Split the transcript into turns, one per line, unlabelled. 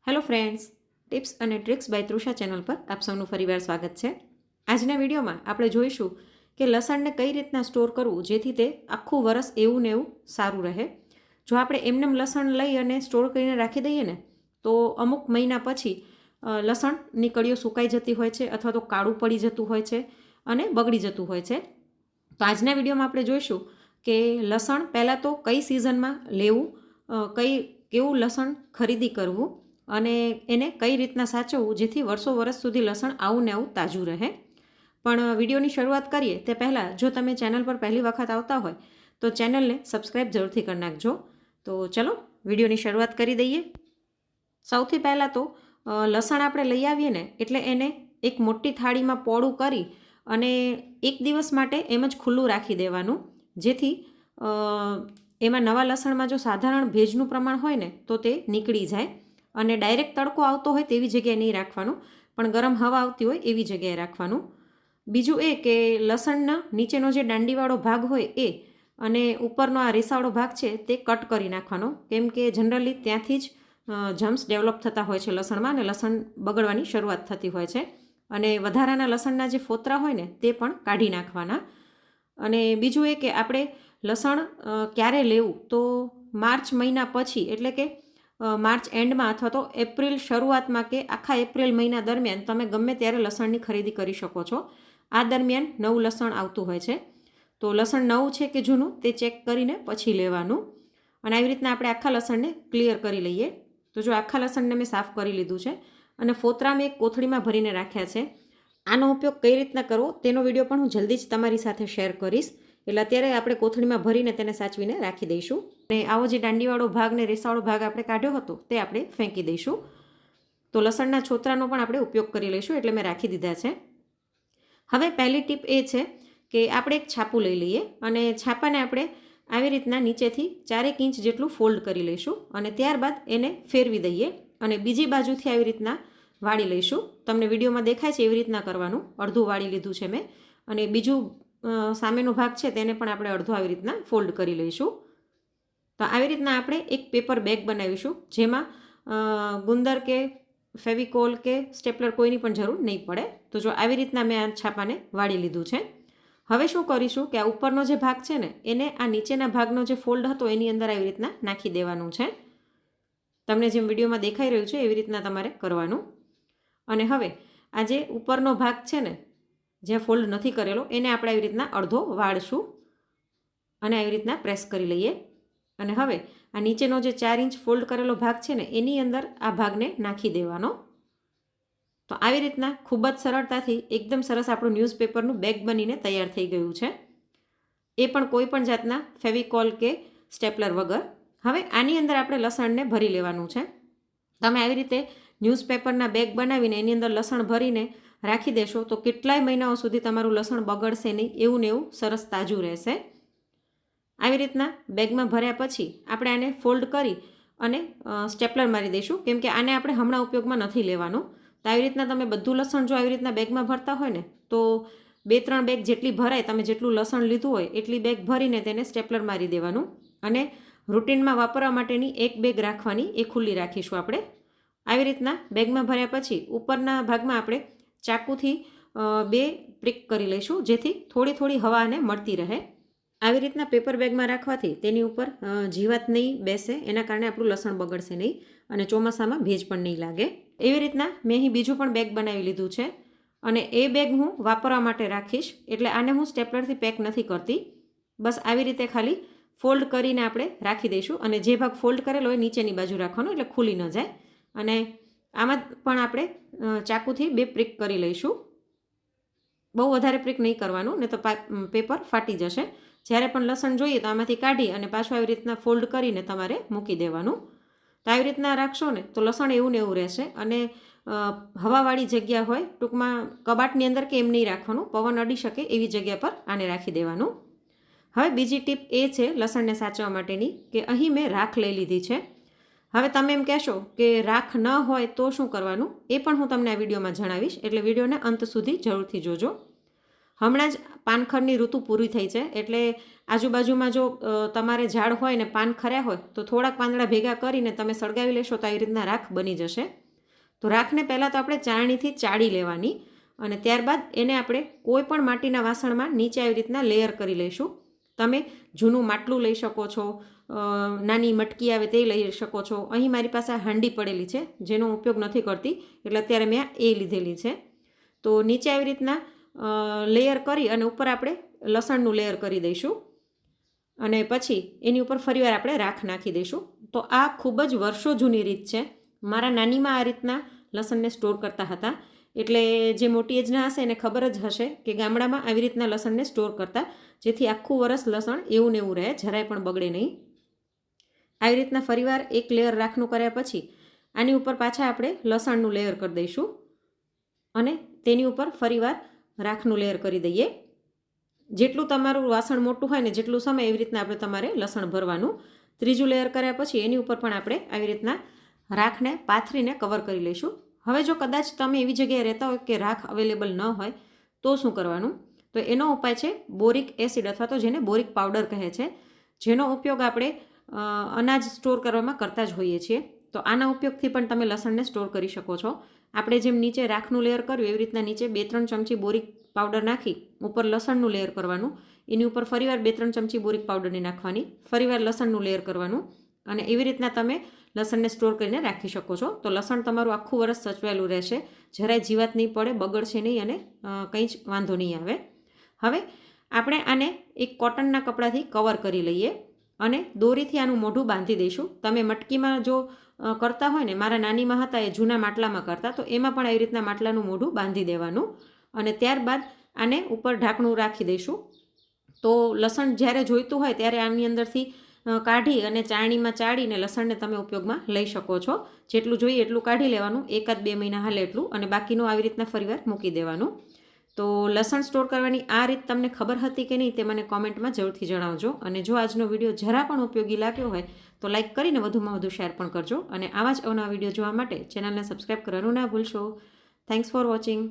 Hello friends, tips અને tricks by Trusha channel પર આપ સૌનું ફરીવાર સ્વાગત છે. આજના વિડીયોમાં આપણે જોઈશું કે લસણને કઈ રીતના સ્ટોર કરવું જેથી તે આખું વરસ એવું ને એવું સારું રહે. જો આપણે એમનેમ લસણ લઈ અને સ્ટોર કરીને રાખી દઈએ ને તો અમુક મહિના પછી લસણની કળીઓ સુકાઈ જતી હોય છે અથવા તો કાળું પડી જતું હોય છે અને બગડી જતું હોય છે. તો આજના વિડીયોમાં આપણે જોઈશું કે લસણ પહેલાં તો કઈ સિઝનમાં લેવું, કેવું લસણ ખરીદી કરવું અને એને કઈ રીતના સાચવવું જેથી વર્ષો વર્ષ સુધી લસણ આવું ને આવું તાજું રહે. પણ વિડીયોની શરૂઆત કરીએ તે પહેલાં જો તમે ચેનલ પર પહેલી વખત આવતા હોય તો ચેનલને સબસ્ક્રાઈબ જરૂરથી કરી નાખજો. તો ચલો વિડીયોની શરૂઆત કરી દઈએ. સૌથી પહેલાં તો લસણ આપણે લઈ આવીએ ને એટલે એને એક મોટી થાળીમાં પોળું કરી અને એક દિવસ માટે એમ જ ખુલ્લું રાખી દેવાનું, જેથી એમાં નવા લસણમાં જો સાધારણ ભેજનું પ્રમાણ હોય ને તો તે નીકળી જાય. અને ડાયરેક્ટ તડકો આવતો હોય તેવી જગ્યાએ નહીં રાખવાનું, પણ ગરમ હવા આવતી હોય એવી જગ્યાએ રાખવાનું. બીજું એ કે લસણના નીચેનો જે દાંડીવાળો ભાગ હોય એ અને ઉપરનો આ રેસાવાળો ભાગ છે તે કટ કરી નાખવાનો, કેમ કે જનરલી ત્યાંથી જ જમ્સ ડેવલપ થતા હોય છે લસણમાં અને લસણ બગડવાની શરૂઆત થતી હોય છે. અને વધારાના લસણના જે ફોતરા હોય ને તે પણ કાઢી નાખવાના. અને બીજું એ કે આપણે લસણ ક્યારે લેવું તો માર્ચ મહિના પછી, એટલે કે માર્ચ એન્ડમાં અથવા તો એપ્રિલ શરૂઆતમાં કે આખા એપ્રિલ મહિના દરમિયાન તમે ગમે ત્યારે લસણની ખરીદી કરી શકો છો. આ દરમિયાન નવું લસણ આવતું હોય છે, તો લસણ નવું છે કે જૂનું તે ચેક કરીને પછી લેવાનું. અને આવી રીતના આપણે આખા લસણને ક્લિયર કરી લઈએ. તો જો આખા લસણને મેં સાફ કરી લીધું છે અને ફોતરા મેં એક કોથળીમાં ભરીને રાખ્યા છે. આનો ઉપયોગ કઈ રીતના કરવો તેનો વિડીયો પણ હું જલ્દી જ તમારી સાથે શેર કરીશ, એટલે અત્યારે આપણે કોથળીમાં ભરીને તેને સાચવીને રાખી દઈશું. અને આવો જે દાંડીવાળો ભાગ ને રેસાવાળો ભાગ આપણે કાઢ્યો હતો તે આપણે ફેંકી દઈશું. તો લસણના છોતરાનો પણ આપણે ઉપયોગ કરી લઈશું, એટલે મેં રાખી દીધા છે. હવે પહેલી ટીપ એ છે કે આપણે એક છાપું લઈ લઈએ અને છાપાને આપણે આવી રીતના નીચેથી 4 ઇંચ જેટલું ફોલ્ડ કરી લઈશું અને ત્યારબાદ એને ફેરવી દઈએ અને બીજી બાજુથી આવી રીતના વાળી લઈશું. તમને વિડીયોમાં દેખાય છે એવી રીતના કરવાનું. અડધું વાળી લીધું છે મેં અને બીજું સામેનો ભાગ છે તેને પણ આપણે અડધો આવી રીતના ફોલ્ડ કરી લઈશું. તો આવી રીતના આપણે એક પેપર બેગ બનાવીશું, જેમાં ગુંદર કે ફેવિકોલ કે સ્ટેપલર કોઈની પણ જરૂર નહીં પડે. તો જો આવી રીતના મેં આ છાપાને વાળી લીધું છે. હવે શું કરીશું કે આ ઉપરનો જે ભાગ છે ને એને આ નીચેના ભાગનો જે ફોલ્ડ હતો એની અંદર આવી રીતના નાખી દેવાનું છે. તમને જેમ વિડીયોમાં દેખાઈ રહ્યું છે એવી રીતના તમારે કરવાનું. અને હવે આ જે ઉપરનો ભાગ છે ને જ્યાં ફોલ્ડ નથી કરેલો એને આપણે આવી રીતના અડધો વાળશું અને આવી રીતના પ્રેસ કરી લઈએ. અને હવે આ નીચેનો જે 4 ઇંચ ફોલ્ડ કરેલો ભાગ છે ને એની અંદર આ ભાગને નાખી દેવાનો. તો આવી રીતના ખૂબ જ સરળતાથી એકદમ સરસ આપણું ન્યૂઝપેપરનું બેગ બનીને તૈયાર થઈ ગયું છે, એ પણ કોઈ પણ જાતના ફેવિકોલ કે સ્ટેપલર વગર. હવે આની અંદર આપણે લસણને ભરી લેવાનું છે. તમે આવી રીતે ન્યૂઝપેપરના બેગ બનાવીને એની અંદર લસણ ભરીને રાખી દેશો તો કેટલાય મહિનાઓ સુધી તમારું લસણ બગડશે નહીં, એવું ને એવું સરસ તાજું રહેશે. આવી રીતના બેગમાં ભર્યા પછી આપણે આને ફોલ્ડ કરી અને સ્ટેપલર મારી દઈશું, કેમ કે આને આપણે હમણાં ઉપયોગમાં નથી લેવાનું. તો આવી રીતના તમે બધું લસણ જો આવી રીતના બેગમાં ભરતા હોય ને તો 2-3 બેગ જેટલી ભરાય, તમે જેટલું લસણ લીધું હોય એટલી બેગ ભરીને તેને સ્ટેપલર મારી દેવાનું. અને રૂટીનમાં વાપરવા માટેની એક બેગ રાખવાની, એ ખુલ્લી રાખીશું આપણે. આવી રીતના બેગમાં ભર્યા પછી ઉપરના ભાગમાં આપણે ચાકુથી 2 પ્રિક કરી લઈશું, જેથી થોડી થોડી હવા આને મળતી રહે. આવી રીતના પેપર બેગમાં રાખવાથી તેની ઉપર જીવાત નહીં બેસે, એના કારણે આપણું લસણ બગડશે નહીં અને ચોમાસામાં ભેજ પણ નહીં લાગે. એવી રીતના મેં અહીં બીજું પણ બેગ બનાવી લીધું છે અને એ બેગ હું વાપરવા માટે રાખીશ, એટલે આને હું સ્ટેપલરથી પેક નથી કરતી. બસ આવી રીતે ખાલી ફોલ્ડ કરીને આપણે રાખી દઈશું અને જે ભાગ ફોલ્ડ કરેલો હોય નીચેની બાજુ રાખવાનો, એટલે ખુલી ન જાય. અને આમાં પણ આપણે ચાકુથી 2 પ્રિક કરી લઈશું. બહુ વધારે પ્રિક નહીં કરવાનું, ને તો પેપર ફાટી જશે. જ્યારે પણ લસણ જોઈએ તો આમાંથી કાઢી અને પાછું આવી રીતના ફોલ્ડ કરીને તમારે મૂકી દેવાનું. તો આવી રીતના રાખશો ને તો લસણ એવું ને એવું રહેશે. અને હવાવાળી જગ્યા હોય, ટૂંકમાં કબાટની અંદર કે એમ નહીં રાખવાનું, પવન અડી શકે એવી જગ્યા પર આને રાખી દેવાનું. હવે બીજી ટીપ એ છે લસણને સાચવવા માટેની કે અહીં મેં રાખ લઈ લીધી છે. હવે તમે એમ કહેશો કે રાખ ન હોય તો શું કરવાનું, એ પણ હું તમને આ વિડીયોમાં જણાવીશ, એટલે વિડીયોને અંત સુધી જરૂરથી જોજો. હમણાં જ પાનખરની ઋતુ પૂરી થઈ છે, એટલે આજુબાજુમાં જો તમારે ઝાડ હોય ને પાન ખર્યા હોય તો થોડાક પાંદડા ભેગા કરીને તમે સળગાવી લેશો તો આવી રીતના રાખ બની જશે. તો રાખને પહેલાં તો આપણે ચાળણીથી ચાળી લેવાની અને ત્યારબાદ એને આપણે કોઈ પણ માટીના વાસણમાં નીચે આવી રીતના લેયર કરી લઈશું. તમે જૂનું માટલું લઈ શકો છો, નાની મટકી આવે તે લઈ શકો છો. અહીં મારી પાસે હાંડી પડેલી છે જેનો ઉપયોગ નથી કરતી એટલે અત્યારે મેં એ લીધેલી છે. તો નીચે આવી રીતના લેયર કરી અને ઉપર આપણે લસણનું લેયર કરી દઈશું અને પછી એની ઉપર ફરીવાર આપણે રાખ નાખી દઈશું. તો આ ખૂબ જ વર્ષો જૂની રીત છે. મારા નાનીમાં આ રીતના લસણને સ્ટોર કરતા હતા. એટલે જે મોટી એજના હશે એને ખબર જ હશે કે ગામડામાં આવી રીતના લસણને સ્ટોર કરતા, જેથી આખું વરસ લસણ એવું ને એવું રહે, જરાય પણ બગડે નહીં. આવી રીતના ફરીવાર એક લેયર રાખનું કર્યા પછી આની ઉપર પાછા આપણે લસણનું લેયર કરી દઈશું અને તેની ઉપર ફરીવાર રાખનું લેયર કરી દઈએ. જેટલું તમારું વાસણ મોટું હોય ને જેટલું સમય એવી રીતના આપણે તમારે લસણ ભરવાનું. ત્રીજું લેયર કર્યા પછી એની ઉપર પણ આપણે આવી રીતના રાખને પાથરીને કવર કરી લઈશું. હવે જો કદાચ તમે એવી જગ્યાએ રહેતા હોય કે રાખ અવેલેબલ ન હોય તો શું કરવાનું? તો એનો ઉપાય છે બોરિક એસિડ અથવા તો જેને બોરિક પાવડર કહે છે, જેનો ઉપયોગ આપણે અનાજ સ્ટોર કરવામાં કરતા જ હોઈએ છીએ. તો આના ઉપયોગથી પણ તમે લસણને સ્ટોર કરી શકો છો. આપણે જેમ નીચે રાખનું લેયર કર્યું એવી રીતના નીચે 2-3 ચમચી બોરિક પાવડર નાખી ઉપર લસણનું લેયર કરવાનું, એની ઉપર ફરીવાર 2-3 ચમચી બોરિક પાવડરની નાખવાની, ફરીવાર લસણનું લેયર કરવાનું અને એવી રીતના તમે લસણને સ્ટોર કરીને રાખી શકો છો. તો લસણ તમારું આખું વરસ સચવાયેલું રહેશે, જરાય જીવાત નહીં પડે, બગડશે નહીં અને કંઈ જ વાંધો નહીં આવે. હવે આપણે આને એક કોટનના કપડાથી કવર કરી લઈએ અને દોરીથી આનું મોઢું બાંધી દઈશું. તમે મટકીમાં જો કરતા હોય ને, મારા નાનીમાં હતા એ જૂના માટલામાં કરતા, તો એમાં પણ આવી રીતના માટલાનું મોઢું બાંધી દેવાનું અને ત્યારબાદ આને ઉપર ઢાંકણું રાખી દઈશું. તો લસણ જ્યારે જોઈતું હોય ત્યારે આની અંદરથી કાઢી અને ચાળણીમાં ચાળીને લસણને તમે ઉપયોગમાં લઈ શકો છો. જેટલું જોઈએ એટલું કાઢી લેવાનું, 1-2 મહિના હાલે એટલું, અને બાકીનું આવી રીતના ફરીવાર મૂકી દેવાનું. તો લસણ સ્ટોર કરવાની આ રીત તમને ખબર હતી કે નહીં તે મને કોમેન્ટમાં જરૂરથી જણાવજો. અને જો આજનો વિડીયો જરા પણ ઉપયોગી લાગ્યો હોય તો લાઇક કરીને વધુમાં વધુ શેર પણ કરજો અને આવા જ અવનવા વિડીયો જોવા માટે ચેનલને સબસ્ક્રાઈબ કરવાનું ના ભૂલશો. Thanks for watching.